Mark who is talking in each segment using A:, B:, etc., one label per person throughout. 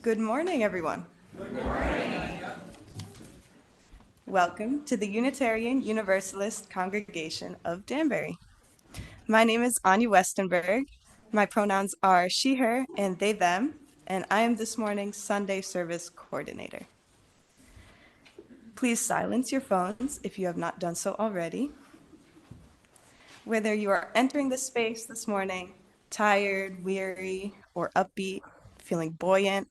A: Good morning, everyone.
B: Good morning.
A: Welcome to the Unitarian Universalist Congregation of Danbury. My name is Anya Westenberg. My pronouns are she, her, and they, them, and I am this morning's Sunday service coordinator. Please silence your phones if you have not done so already. Whether you are entering the space this morning tired, weary, or upbeat, feeling buoyant,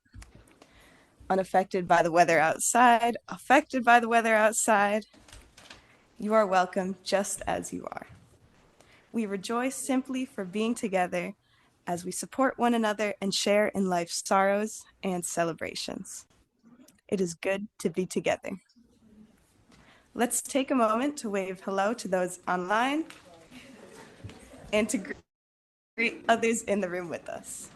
A: unaffected by the weather outside, affected by the weather outside, you are welcome just as you are. We rejoice simply for being together as we support one another and share in life's sorrows and celebrations. It is good to be together. Let's take a moment to wave hello to those online and to greet others in the room with us.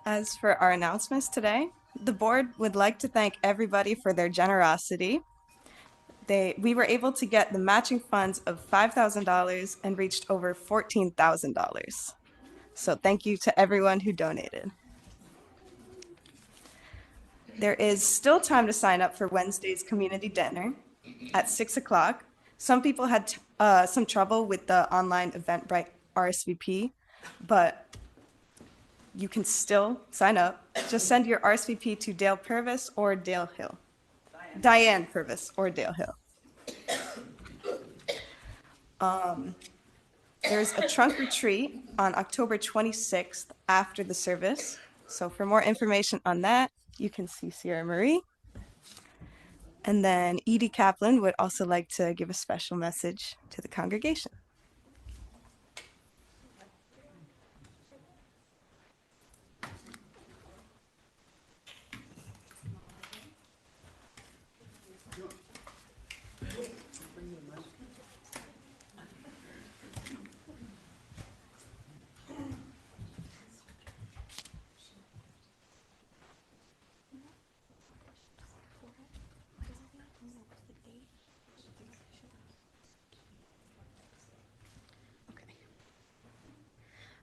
A: As for our announcements today, the board would like to thank everybody for their generosity. We were able to get the matching funds of $5,000 and reached over $14,000. So thank you to everyone who donated. There is still time to sign up for Wednesday's community dinner at 6 o'clock. Some people had some trouble with the online Eventbrite RSVP, but you can still sign up. Just send your RSVP to Dale Purvis or Dale Hill. Diane Purvis or Dale Hill. There's a trunk retreat on October 26th after the service. So for more information on that, you can see Sierra Marie. And then Edie Kaplan would also like to give a special message to the congregation.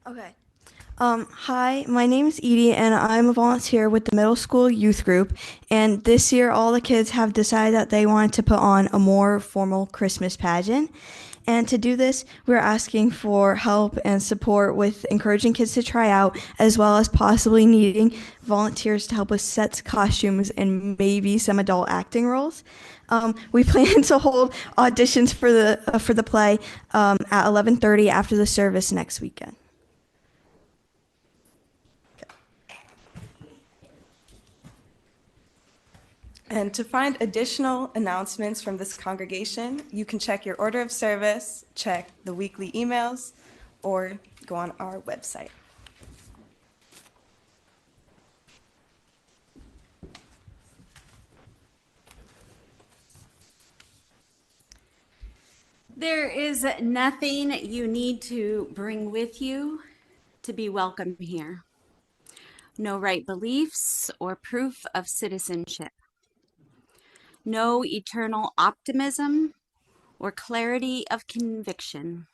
C: Okay. Hi, my name is Edie, and I'm a volunteer with the middle school youth group. And this year, all the kids have decided that they wanted to put on a more formal Christmas pageant. And to do this, we're asking for help and support with encouraging kids to try out, as well as possibly needing volunteers to help with sets, costumes, and maybe some adult acting roles. We plan to hold auditions for the play at 11:30 after the service next weekend.
A: And to find additional announcements from this congregation, you can check your order of service, check the weekly emails, or go on our website.
B: There is nothing you need to bring with you to be welcome here. No right beliefs or proof of citizenship. No eternal optimism or clarity of conviction.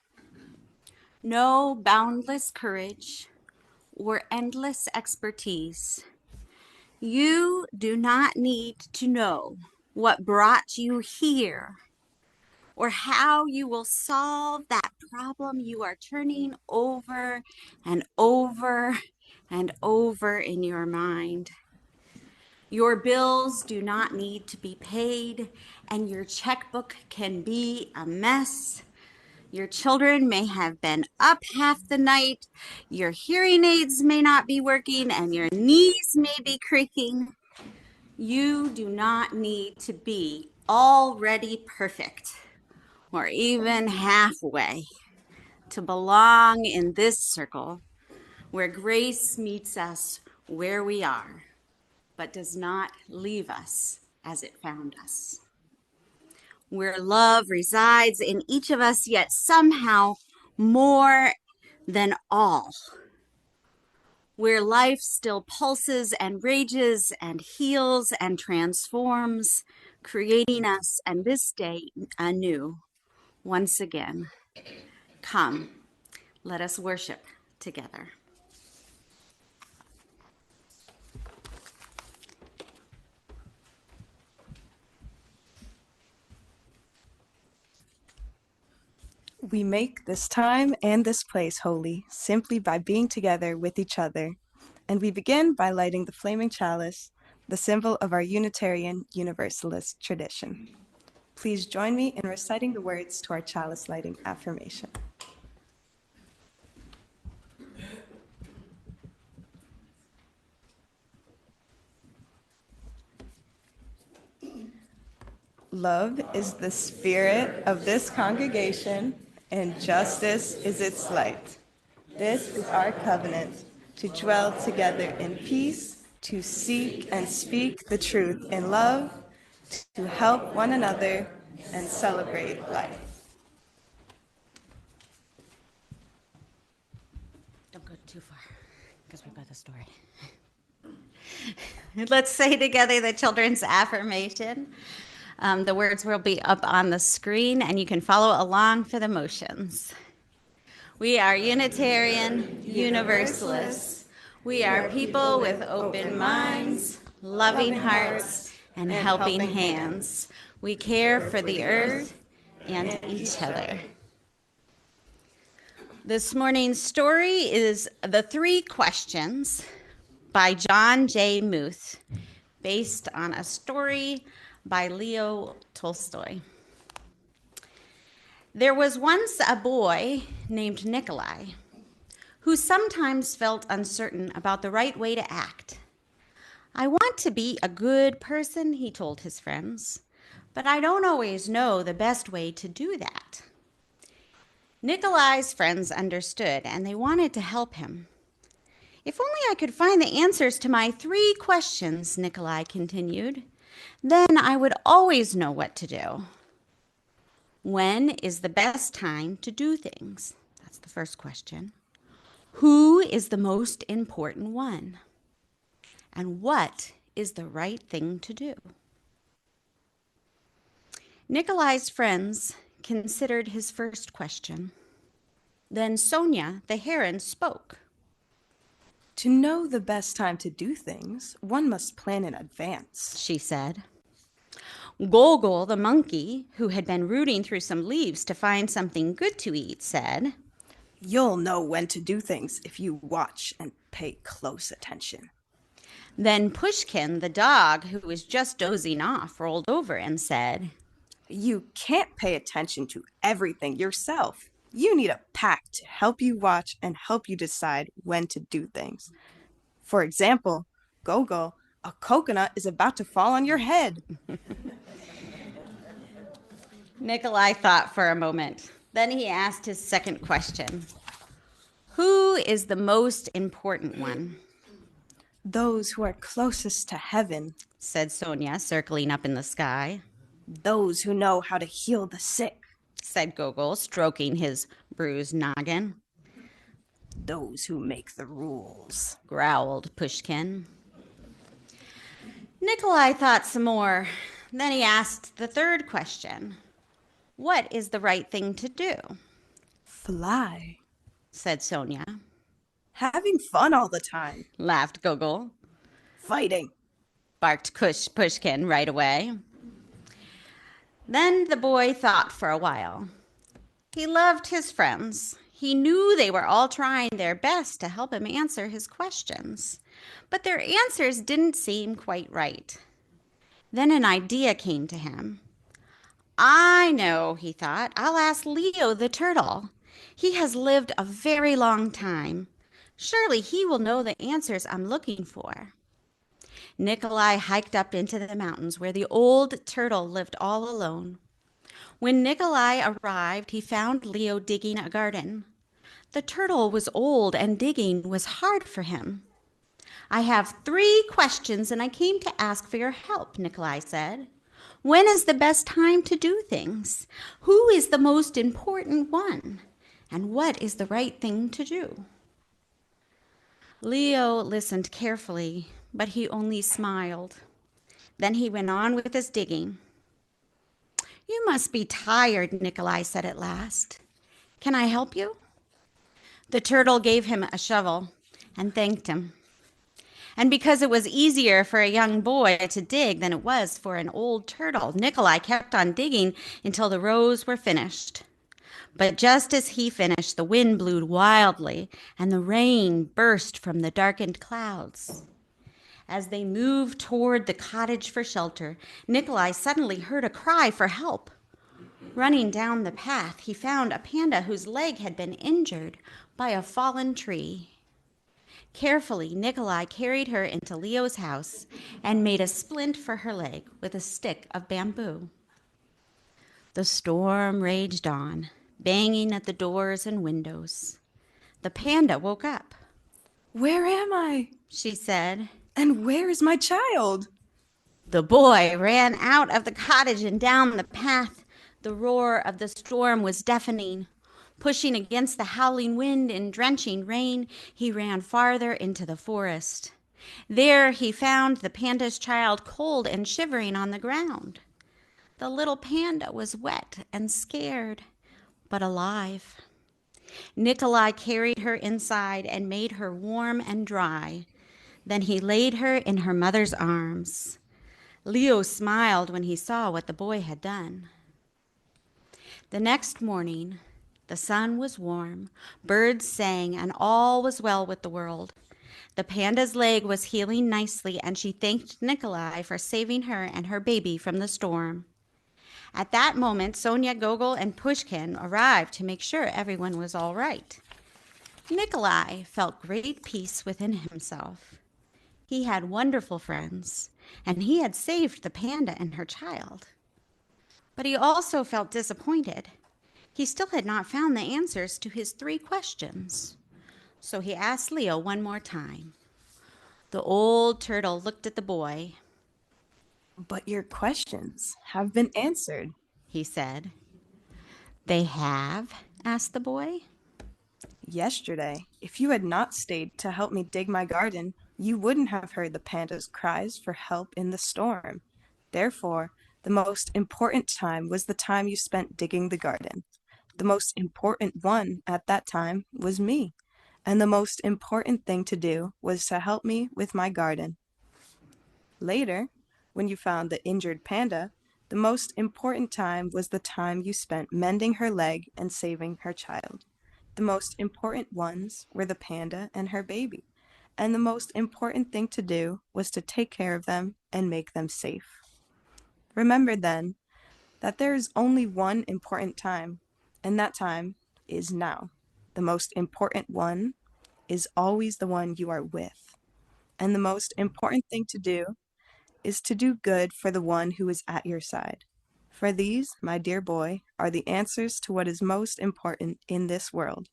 B: No boundless courage or endless expertise. You do not need to know what brought you here or how you will solve that problem you are turning over and over and over in your mind. Your bills do not need to be paid, and your checkbook can be a mess. Your children may have been up half the night, your hearing aids may not be working, and your knees may be creaking. You do not need to be already perfect or even halfway to belong in this circle where grace meets us where we are, but does not leave us as it found us. Where love resides in each of us, yet somehow more than all. Where life still pulses and rages and heals and transforms, creating us and this day anew once again. Come, let us worship together.
A: We make this time and this place holy simply by being together with each other. And we begin by lighting the flaming chalice, the symbol of our Unitarian Universalist tradition. Please join me in reciting the words to our chalice lighting affirmation. Love is the spirit of this congregation, and justice is its light. This is our covenant, to dwell together in peace, to seek and speak the truth in love, to help one another and celebrate life.
B: Don't go too far, because we've got the story. Let's say together the children's affirmation. The words will be up on the screen, and you can follow along for the motions. We are Unitarian Universalists. We are people with open minds, loving hearts, and helping hands. We care for the earth and each other. This morning's story is The Three Questions by John J. Muth, based on a story by Leo Tolstoy. There was once a boy named Nikolai who sometimes felt uncertain about the right way to act. I want to be a good person, he told his friends, but I don't always know the best way to do that. Nikolai's friends understood, and they wanted to help him. If only I could find the answers to my 3 questions, Nikolai continued, then I would always know what to do. When is the best time to do things? That's the first question. Who is the most important one? And what is the right thing to do? Nikolai's friends considered his first question. Then Sonia, the heron, spoke.
A: To know the best time to do things, one must plan in advance,
B: She said. Gogol, the monkey, who had been rooting through some leaves to find something good to eat, said,
A: You'll know when to do things if you watch and pay close attention.
B: Then Pushkin, the dog, who was just dozing off, rolled over and said,
A: You can't pay attention to everything yourself. You need a pack to help you watch and help you decide when to do things. For example, Gogo, a coconut is about to fall on your head.
B: Nikolai thought for a moment. Then he asked his second question. Who is the most important one?
A: Those who are closest to heaven.
B: Said Sonia, circling up in the sky.
A: Those who know how to heal the sick.
B: Said Gogol, stroking his bruised noggin.
A: Those who make the rules.
B: Growled Pushkin. Nikolai thought some more. Then he asked the third question. What is the right thing to do?
A: Fly.
B: Said Sonia.
A: Having fun all the time.
B: Laughed Gogol.
A: Fighting.
B: Barked Pushkin right away. Then the boy thought for a while. He loved his friends. He knew they were all trying their best to help him answer his questions, but their answers didn't seem quite right. Then an idea came to him. I know, he thought. I'll ask Leo the turtle. He has lived a very long time. Surely he will know the answers I'm looking for. Nikolai hiked up into the mountains where the old turtle lived all alone. When Nikolai arrived, he found Leo digging a garden. The turtle was old and digging was hard for him. I have 3 questions and I came to ask for your help, Nikolai said. When is the best time to do things? Who is the most important one? And what is the right thing to do? Leo listened carefully, but he only smiled. Then he went on with his digging. You must be tired, Nikolai said at last. Can I help you? The turtle gave him a shovel and thanked him. And because it was easier for a young boy to dig than it was for an old turtle, Nikolai kept on digging until the rows were finished. But just as he finished, the wind blew wildly, and the rain burst from the darkened clouds. As they moved toward the cottage for shelter, Nikolai suddenly heard a cry for help. Running down the path, he found a panda whose leg had been injured by a fallen tree. Carefully, Nikolai carried her into Leo's house and made a splint for her leg with a stick of bamboo. The storm raged on, banging at the doors and windows. The panda woke up.
A: Where am I?
B: She said.
A: And where is my child?
B: The boy ran out of the cottage and down the path. The roar of the storm was deafening. Pushing against the howling wind and drenching rain, he ran farther into the forest. There he found the panda's child cold and shivering on the ground. The little panda was wet and scared, but alive. Nikolai carried her inside and made her warm and dry. Then he laid her in her mother's arms. Leo smiled when he saw what the boy had done. The next morning, the sun was warm, birds sang, and all was well with the world. The panda's leg was healing nicely, and she thanked Nikolai for saving her and her baby from the storm. At that moment, Sonia, Gogol, and Pushkin arrived to make sure everyone was all right. Nikolai felt great peace within himself. He had wonderful friends, and he had saved the panda and her child. But he also felt disappointed. He still had not found the answers to his 3 questions. So he asked Leo one more time. The old turtle looked at the boy.
A: But your questions have been answered,
B: He said. They have? Asked the boy.
A: Yesterday, if you had not stayed to help me dig my garden, you wouldn't have heard the panda's cries for help in the storm. Therefore, the most important time was the time you spent digging the garden. The most important one at that time was me, and the most important thing to do was to help me with my garden. Later, when you found the injured panda, The most important time was the time you spent mending her leg and saving her child. The most important ones were the panda and her baby. And the most important thing to do was to take care of them and make them safe. Remember then that there is only one important time, and that time is now. The most important one is always the one you are with. And the most important thing to do is to do good for the one who is at your side. For these, my dear boy, are the answers to what is most important in this world.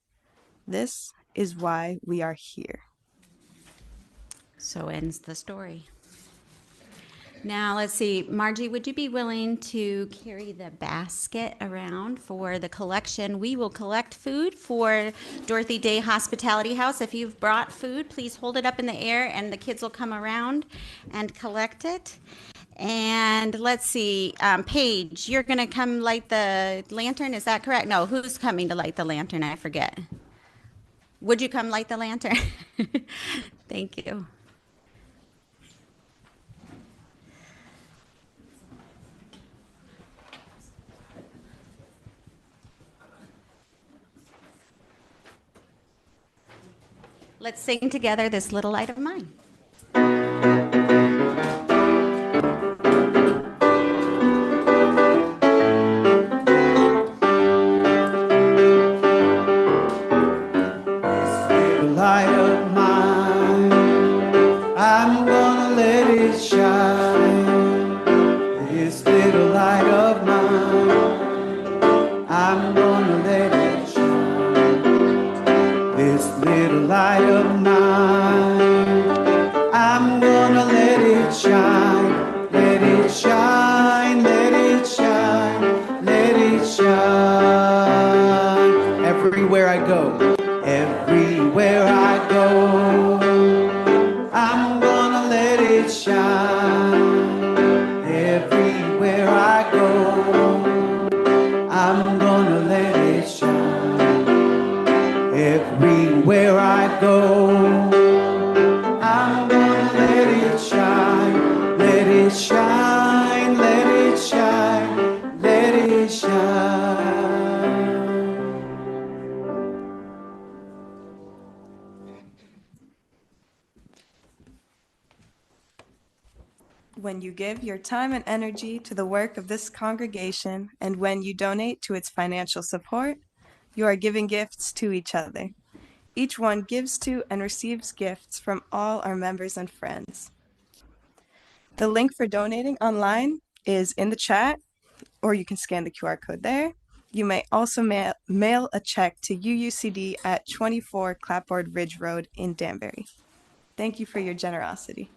A: This is why we are here.
B: So ends the story. Now, let's see. Margie, would you be willing to carry the basket around for the collection? We will collect food for Dorothy Day Hospitality House. If you've brought food, please hold it up in the air and the kids will come around and collect it. And let's see, Paige, you're going to come light the lantern. Is that correct? No, who's coming to light the lantern? I forget. Would you come light the lantern? Thank you. Let's sing together This Little Light of Mine.
D: Light of mine, I'm gonna let it shine. This little light of mine, I'm gonna let it shine. This little light of mine, I'm gonna let it shine. Let it shine, let it shine, let it shine. Everywhere I go. Everywhere I go, I'm gonna let it shine. Everywhere I go, I'm gonna let it shine. Everywhere I go, I'm gonna let it shine. Let it shine, let it shine, let it shine.
A: When you give your time and energy to the work of this congregation, and when you donate to its financial support, you are giving gifts to each other. Each one gives to and receives gifts from all our members and friends. The link for donating online is in the chat, or you can scan the QR code there. You may also mail a check to UUCD at 24 Clapboard Ridge Road in Danbury. Thank you for your generosity.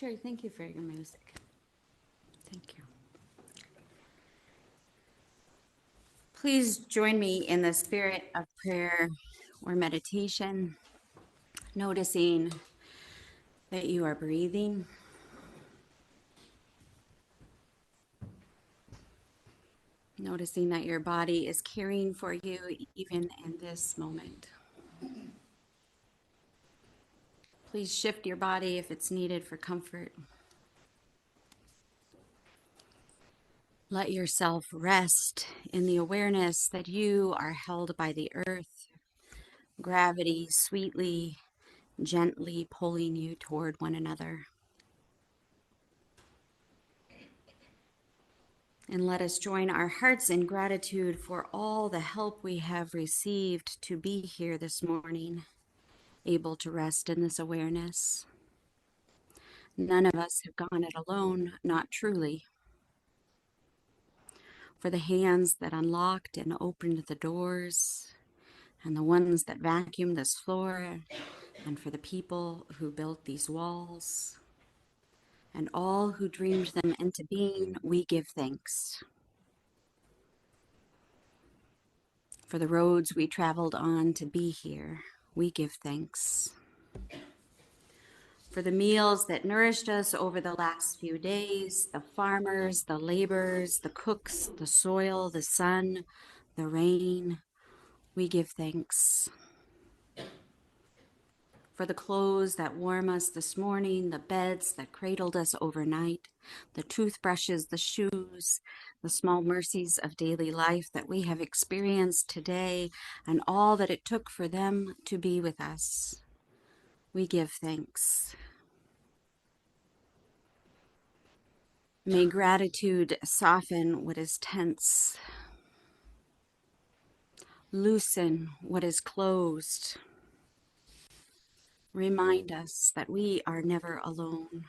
B: Sherry, thank you for your music. Thank you. Please join me in the spirit of prayer or meditation, noticing that you are breathing, noticing that your body is caring for you even in this moment. Please shift your body if it's needed for comfort. Let yourself rest in the awareness that you are held by the earth, gravity sweetly, gently pulling you toward one another. And let us join our hearts in gratitude for all the help we have received to be here this morning, able to rest in this awareness. None of us have gone it alone, not truly. For the hands that unlocked and opened the doors, and the ones that vacuumed this floor, and for the people who built these walls, and all who dreamed them into being, we give thanks. For the roads we traveled on to be here, we give thanks. For the meals that nourished us over the last few days, the farmers, the laborers, the cooks, the soil, the sun, the rain, we give thanks. For the clothes that warm us this morning, the beds that cradled us overnight, the toothbrushes, the shoes, the small mercies of daily life that we have experienced today, and all that it took for them to be with us. We give thanks. May gratitude soften what is tense, loosen what is closed, remind us that we are never alone.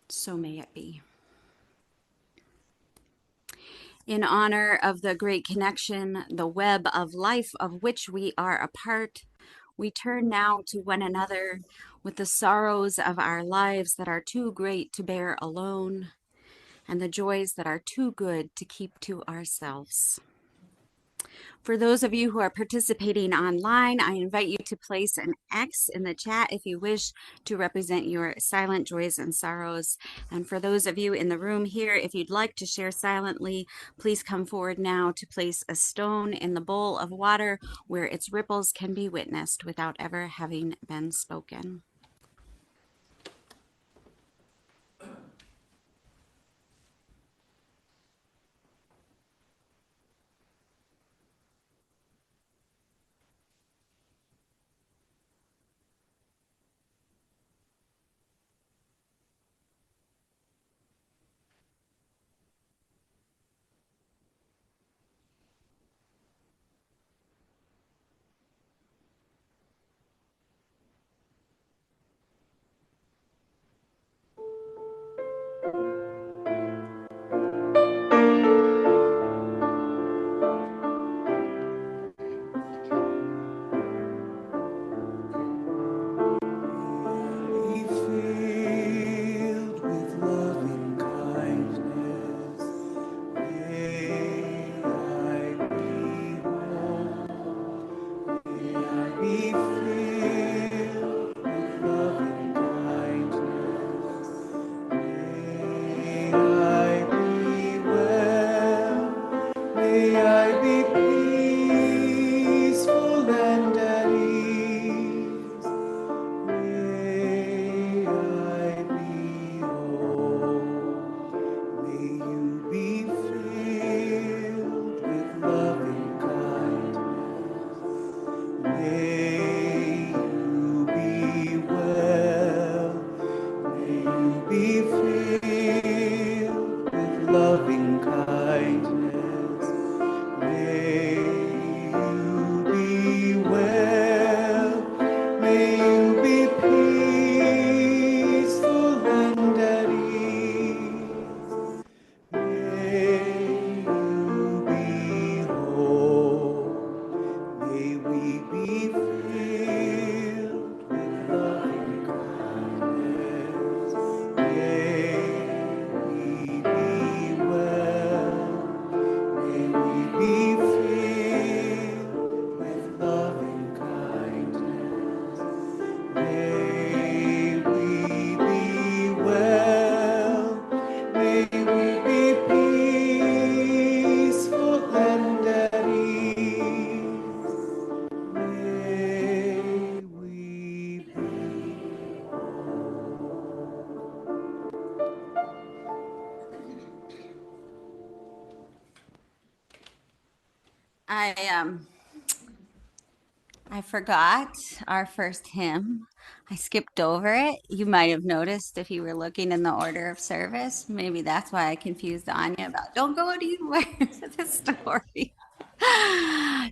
B: So may it be. In honor of the great connection, the web of life of which we are a part, we turn now to one another with the sorrows of our lives that are too great to bear alone, and the joys that are too good to keep to ourselves. For those of you who are participating online, I invite you to place an X in the chat if you wish to represent your silent joys and sorrows. And for those of you in the room here, if you'd like to share silently, please come forward now to place a stone in the bowl of water where its ripples can be witnessed without ever having been spoken. I forgot our first hymn. I skipped over it. You might have noticed if you were looking in the order of service. Maybe that's why I confused Anya about don't go anywhere with the story.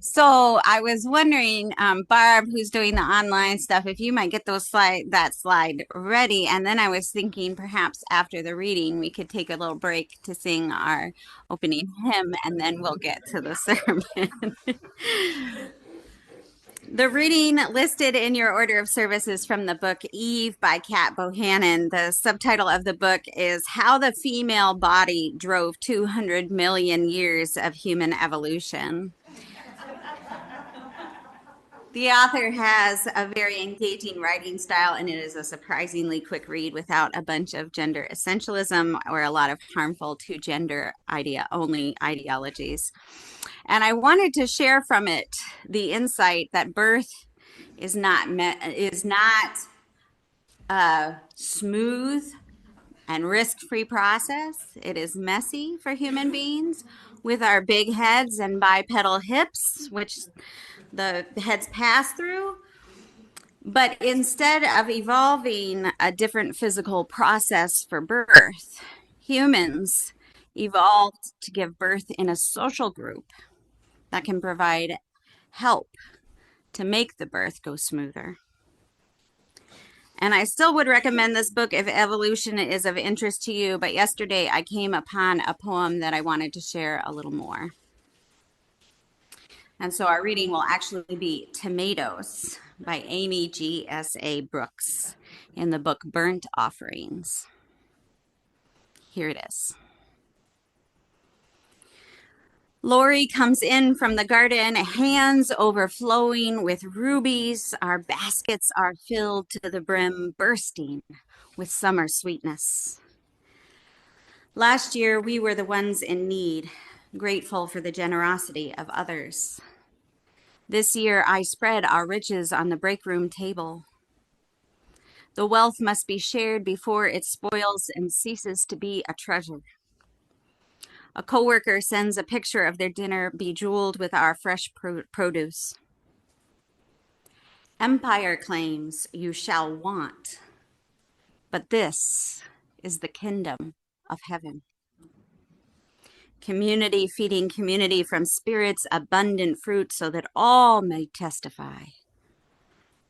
B: So I was wondering, Barb, who's doing the online stuff, if you might get that slide ready. And then I was thinking perhaps after the reading, we could take a little break to sing our opening hymn, and then we'll get to the sermon. The reading listed in your order of service is from the book Eve by Kat Bohannon. The subtitle of the book is How the Female Body Drove 200 Million Years of Human Evolution. The author has a very engaging writing style, and it is a surprisingly quick read without a bunch of gender essentialism or a lot of harmful to gender only ideologies. And I wanted to share from it the insight that birth is not a smooth and risk-free process. It is messy for human beings with our big heads and bipedal hips, which the heads pass through. But instead of evolving a different physical process for birth, humans evolved to give birth in a social group that can provide help to make the birth go smoother. And I still would recommend this book if evolution is of interest to you, but yesterday I came upon a poem that I wanted to share a little more. And so our reading will actually be Tomatoes by Amy G.S.A. Brooks in the book Burnt Offerings. Here it is. Lori comes in from the garden, hands overflowing with rubies. Our baskets are filled to the brim, bursting with summer sweetness. Last year, we were the ones in need, grateful for the generosity of others. This year, I spread our riches on the break room table. The wealth must be shared before it spoils and ceases to be a treasure. A coworker sends a picture of their dinner bejeweled with our fresh produce. Empire claims you shall want, but this is the kingdom of heaven. Community feeding community from Spirit's abundant fruit so that all may testify.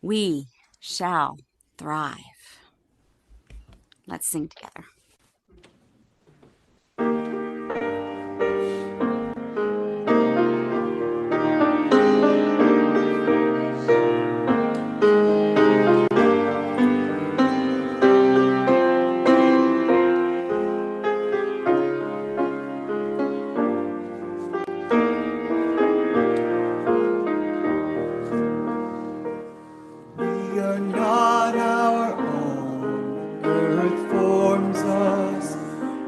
B: We shall thrive. Let's sing together.
D: We are not our own, earth forms us,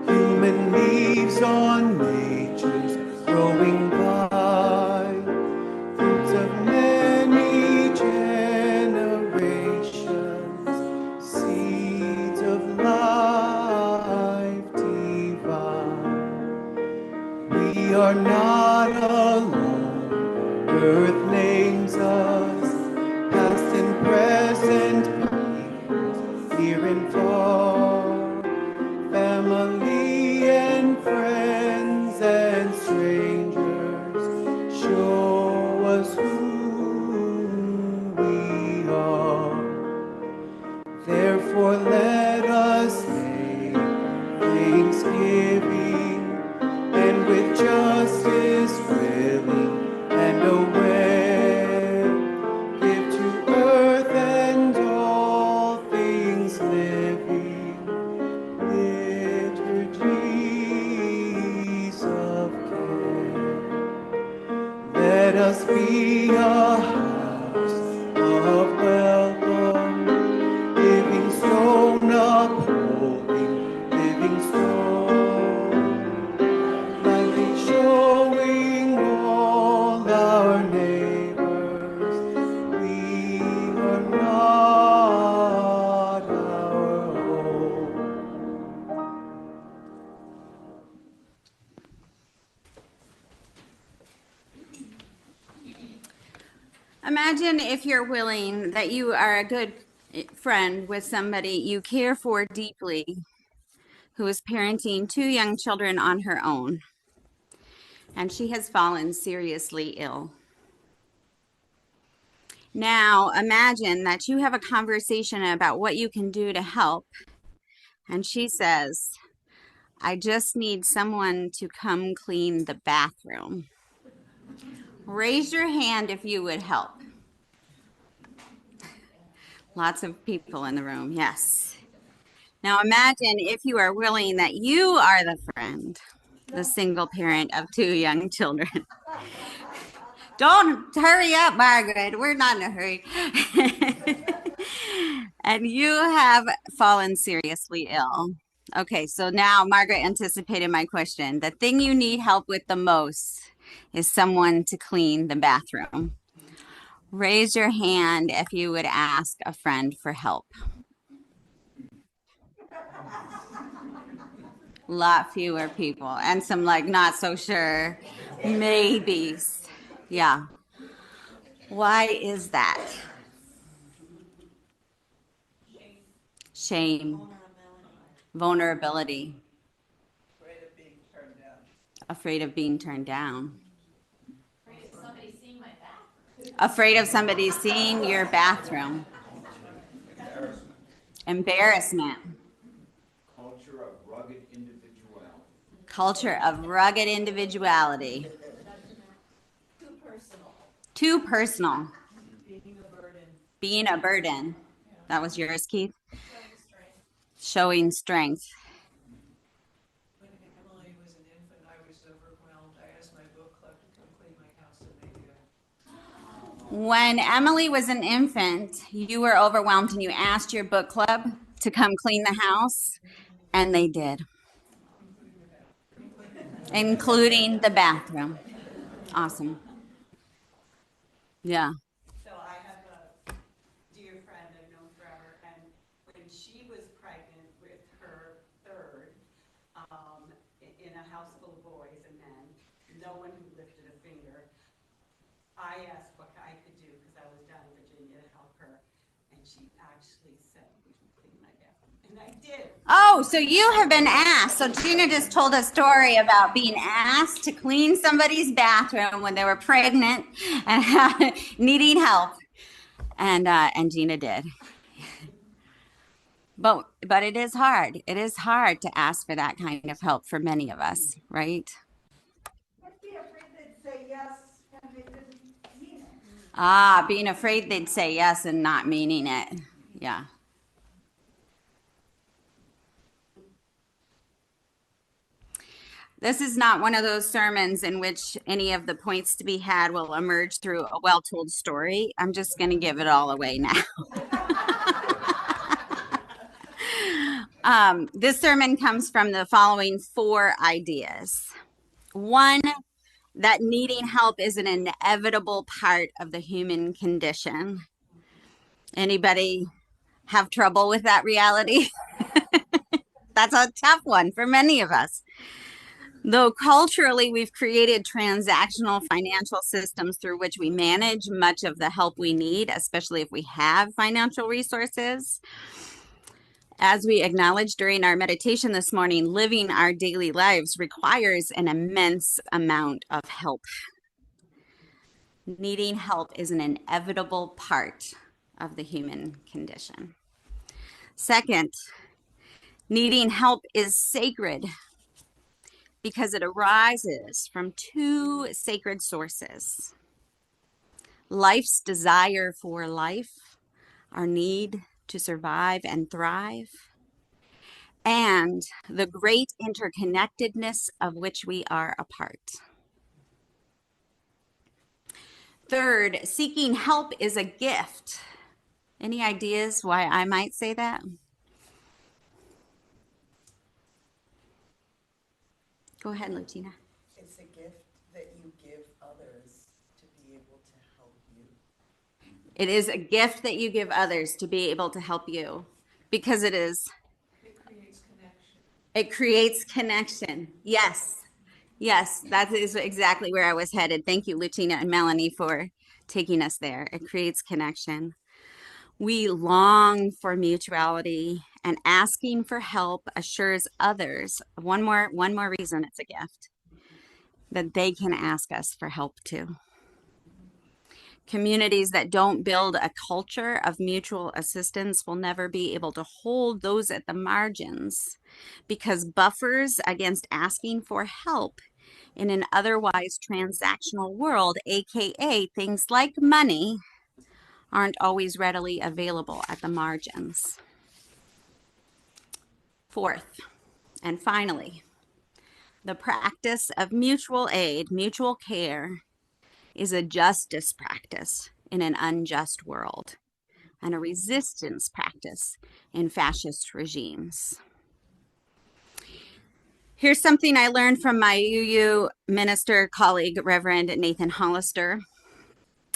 D: human leaves on nature's growing vine, fruits of many generations, seeds of life divine. We are not alone, earth names us, past and present, peoples near and far, family and friends and strangers, show us who we are. Therefore let us make thanksgiving, and with justice willing and aware, give to earth and all things living liturgies of care. Let us be a house of welcome, living stone upholding living stone, lightly showing all our neighbors we are not our own.
B: Imagine, if you're willing, that you are a good friend with somebody you care for deeply who is parenting 2 young children on her own, and she has fallen seriously ill. Now, imagine that you have a conversation about what you can do to help, and she says, I just need someone to come clean the bathroom. Raise your hand if you would help. Lots of people in the room, yes. Now imagine, if you are willing, that you are the friend, the single parent of 2 young children. Don't hurry up, Margaret. We're not in a hurry. And you have fallen seriously ill. Okay, so now Margaret anticipated my question. The thing you need help with the most is someone to clean the bathroom. Raise your hand if you would ask a friend for help. A lot fewer people, and some like not so sure maybes. Yeah. Why is that? Shame. Vulnerability. Afraid of being turned down. Afraid of somebody seeing your bathroom. Embarrassment.
D: Culture of rugged individuality.
B: Culture of rugged individuality. Too personal. Being a burden. That was yours, Keith? Showing strength.
E: When Emily was an infant, I was overwhelmed. I asked my book club to come clean my house, and they did.
B: When Emily was an infant, you were overwhelmed and you asked your book club to come clean the house, and they did. Including the bathroom. Awesome. Yeah.
F: So I have a dear friend I've known forever, and when she was pregnant with her third, in a house full of boys and men, no one who lifted a finger, I asked what I could do because I was down in Virginia to help her, and she actually said, "Would you clean my bathroom?" And I did.
B: Oh, so you have been asked. So Gina just told a story about being asked to clean somebody's bathroom when they were pregnant and needing help, and Gina did. But it is hard. It is hard to ask for that kind of help for many of us, right?
F: I'd be afraid they'd say yes and they didn't mean it.
B: Ah, being afraid they'd say yes and not meaning it. Yeah. This is not one of those sermons in which any of the points to be had will emerge through a well-told story. I'm just going to give it all away now. This sermon comes from the following 4 ideas. 1, that needing help is an inevitable part of the human condition. Anybody have trouble with that reality? That's a tough one for many of us. Though culturally we've created transactional financial systems through which we manage much of the help we need, especially if we have financial resources. As we acknowledged during our meditation this morning, living our daily lives requires an immense amount of help. Needing help is an inevitable part of the human condition. Second, needing help is sacred because it arises from 2 sacred sources. Life's desire for life, our need to survive and thrive, and the great interconnectedness of which we are a part. Third, seeking help is a gift. Any ideas why I might say that? Go ahead, Lutina.
G: It's a gift that you give others to be able to help you.
B: It is a gift that you give others to be able to help you, because it is.
E: It creates connection.
B: It creates connection. Yes. Yes, that is exactly where I was headed. Thank you, Lutina and Melanie, for taking us there. It creates connection. We long for mutuality, and asking for help assures others one more reason it's a gift, that they can ask us for help too. Communities that don't build a culture of mutual assistance will never be able to hold those at the margins, because buffers against asking for help in an otherwise transactional world, aka things like money, aren't always readily available at the margins. Fourth, and finally, the practice of mutual aid, mutual care, is a justice practice in an unjust world, and a resistance practice in fascist regimes. Here's something I learned from my UU minister colleague, Reverend Nathan Hollister.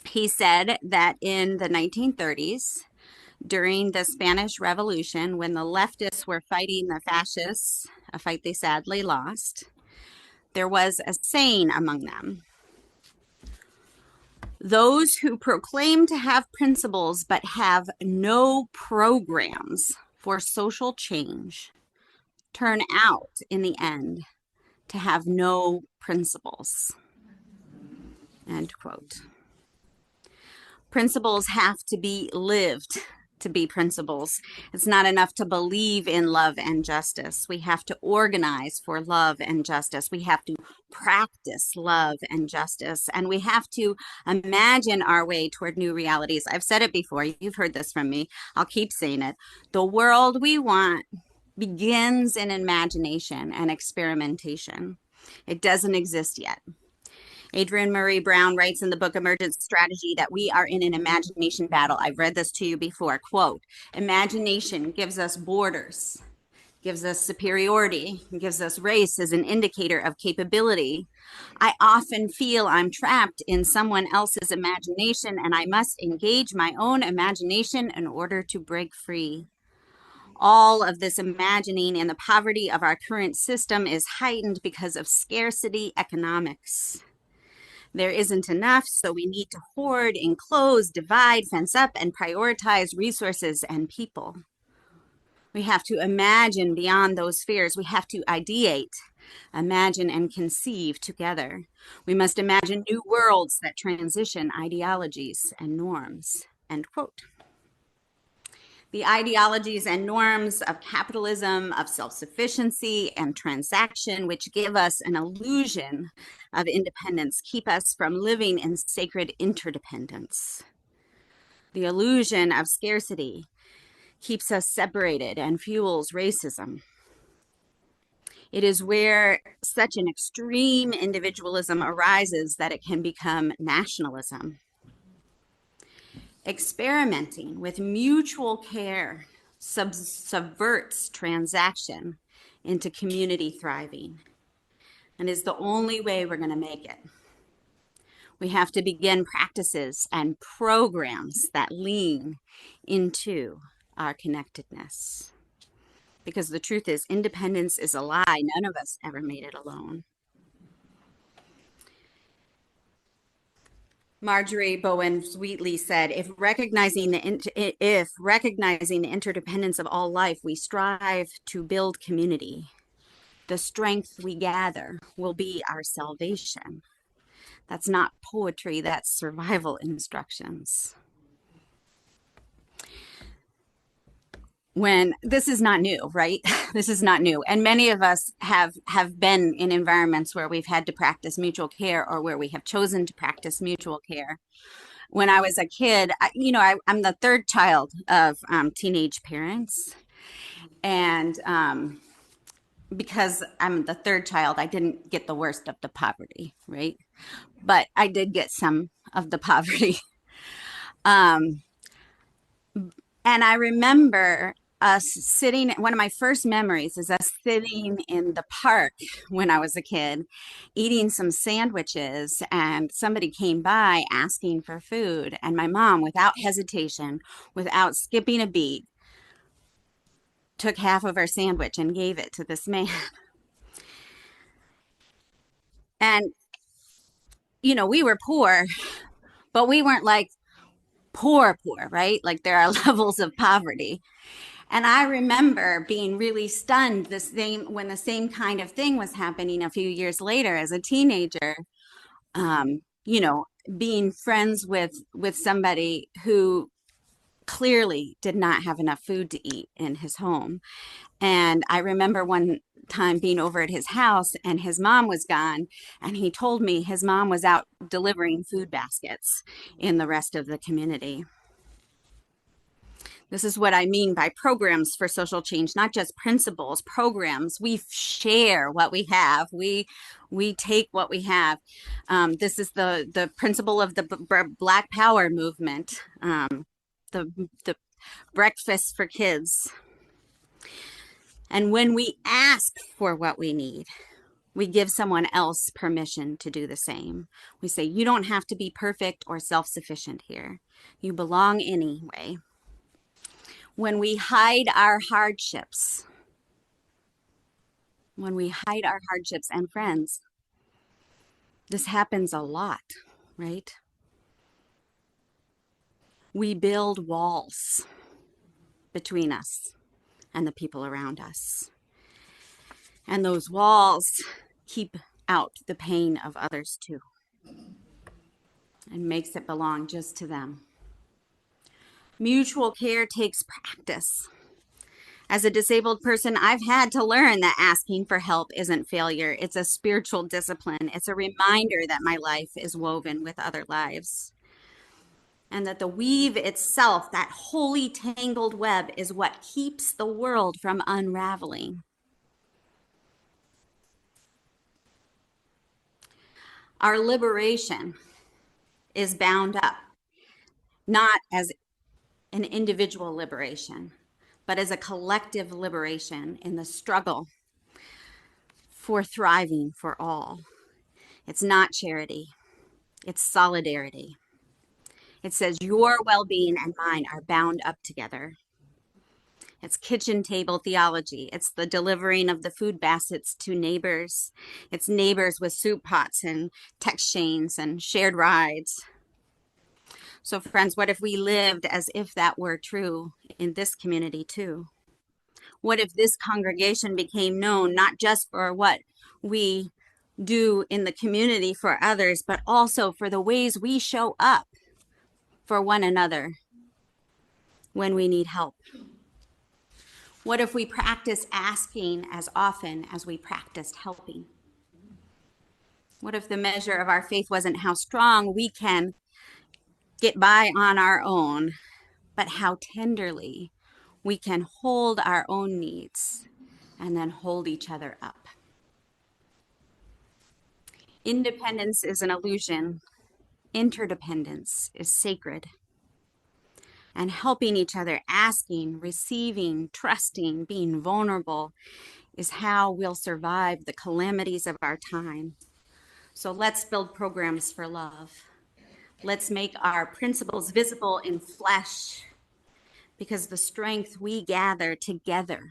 B: He said that in the 1930s, during the Spanish Revolution, when the leftists were fighting the fascists, a fight they sadly lost, there was a saying among them: those who proclaim to have principles but have no programs for social change turn out in the end to have no principles. End quote. Principles have to be lived to be principles. It's not enough to believe in love and justice. We have to organize for love and justice. We have to practice love and justice. And we have to imagine our way toward new realities. I've said it before. You've heard this from me. I'll keep saying it. The world we want begins in imagination and experimentation. It doesn't exist yet. Adrienne Maree Brown writes in the book Emergent Strategy that we are in an imagination battle. I've read this to you before. Quote, imagination gives us borders, gives us superiority, gives us race as an indicator of capability. I often feel I'm trapped in someone else's imagination, and I must engage my own imagination in order to break free. All of this imagining and the poverty of our current system is heightened because of scarcity economics. There isn't enough, so we need to hoard, enclose, divide, fence up, and prioritize resources and people. We have to imagine beyond those fears. We have to ideate, imagine, and conceive together. We must imagine new worlds that transition ideologies and norms. End quote. The ideologies and norms of capitalism, of self-sufficiency and transaction, which give us an illusion of independence, keep us from living in sacred interdependence. The illusion of scarcity keeps us separated and fuels racism. It is where such an extreme individualism arises that it can become nationalism. Experimenting with mutual care subverts transaction into community thriving, and is the only way we're going to make it. We have to begin practices and programs that lean into our connectedness. Because the truth is, independence is a lie. None of us ever made it alone. Marjorie Bowen Wheatley said, if recognizing the interdependence of all life, we strive to build community, the strength we gather will be our salvation. That's not poetry, that's survival instructions. This is not new, right? This is not new. And many of us have been in environments where we've had to practice mutual care, or where we have chosen to practice mutual care. When I was a kid, I'm the third child of teenage parents. And because I'm the third child, I didn't get the worst of the poverty, right? But I did get some of the poverty. And I remember us sitting, one of my first memories is us sitting in the park when I was a kid, eating some sandwiches, and somebody came by asking for food. And my mom, without hesitation, without skipping a beat, took half of our sandwich and gave it to this man. And, we were poor, but we weren't like poor, right? Like there are levels of poverty. And I remember being really stunned when the same kind of thing was happening a few years later as a teenager. You know, being friends with somebody who clearly did not have enough food to eat in his home. And I remember one time being over at his house and his mom was gone, and he told me his mom was out delivering food baskets in the rest of the community. This is what I mean by programs for social change, not just principles, programs. We share what we have. We take what we have. This is the principle of the Black Power movement, the breakfast for kids. And when we ask for what we need, we give someone else permission to do the same. We say, you don't have to be perfect or self-sufficient here. You belong anyway. When we hide our hardships, and friends, this happens a lot, right? We build walls between us and the people around us. And those walls keep out the pain of others too, and makes it belong just to them. Mutual care takes practice. As a disabled person, I've had to learn that asking for help isn't failure. It's a spiritual discipline. It's a reminder that my life is woven with other lives. And that the weave itself, that wholly tangled web, is what keeps the world from unraveling. Our liberation is bound up, not as an individual liberation, but as a collective liberation in the struggle for thriving for all. It's not charity, it's solidarity. It says your well-being and mine are bound up together. It's kitchen table theology. It's the delivering of the food baskets to neighbors. It's neighbors with soup pots and text chains and shared rides. So friends, what if we lived as if that were true in this community too? What if this congregation became known not just for what we do in the community for others, but also for the ways we show up for one another when we need help? What if we practice asking as often as we practiced helping? What if the measure of our faith wasn't how strong we can get by on our own, but how tenderly we can hold our own needs and then hold each other up? Independence is an illusion. Interdependence is sacred. And helping each other, asking, receiving, trusting, being vulnerable is how we'll survive the calamities of our time. So let's build programs for love. Let's make our principles visible in flesh, because the strength we gather together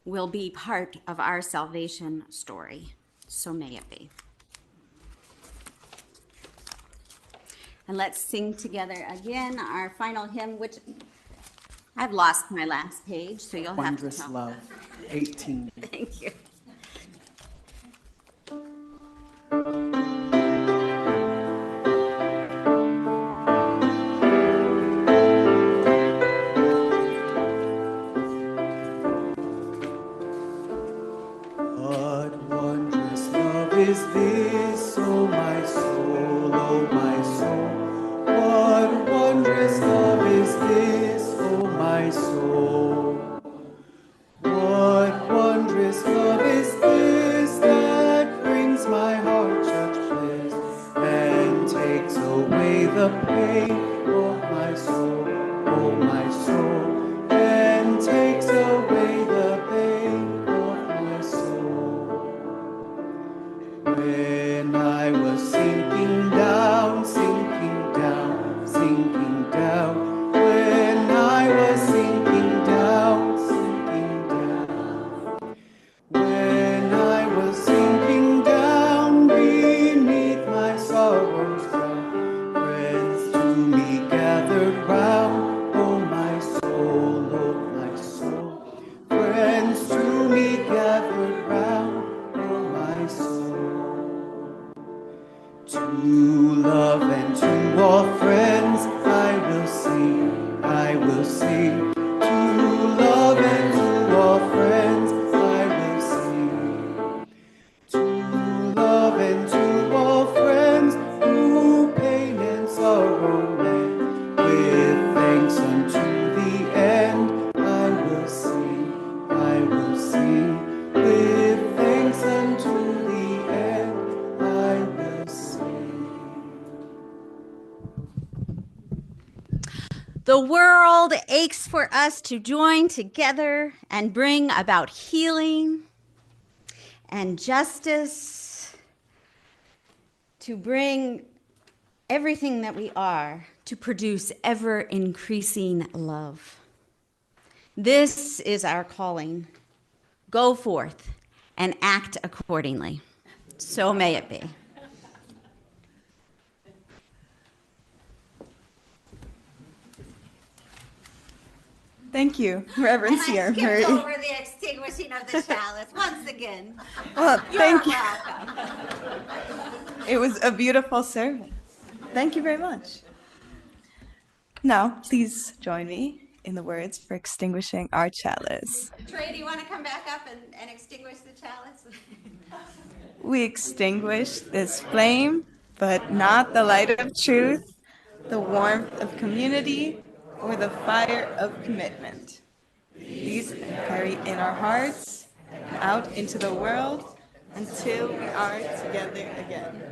B: will be part of our salvation story. So may it be. And let's sing together again our final hymn, which I've lost my last page, so you'll have to
D: Wondrous
B: tell.
D: Love, 18.
B: Thank you.
D: What wondrous love is this, oh my soul, oh my soul? What wondrous love is this, oh my soul? What wondrous love is this that brings my heart such bliss and takes away the pain of my soul, oh my soul, and takes away the pain of my soul. When I was sinking down, sinking down, sinking down, when I was sinking
B: The world aches for us to join together and bring about healing and justice, to bring everything that we are, to produce ever increasing love. This is our calling. Go forth and act accordingly. So may it be.
A: Thank you, Reverend Sierra Murray.
B: over the extinguishing of the chalice once again.
A: Well, thank you.
B: Welcome.
A: It was a beautiful service. Thank you very much. Now, please join me in the words for extinguishing our chalice.
B: Trey, do you want to come back up and extinguish the chalice?
A: We extinguish this flame, but not the light of truth, the warmth of community, or the fire of commitment. These carry in our hearts and out into the world until we are together again.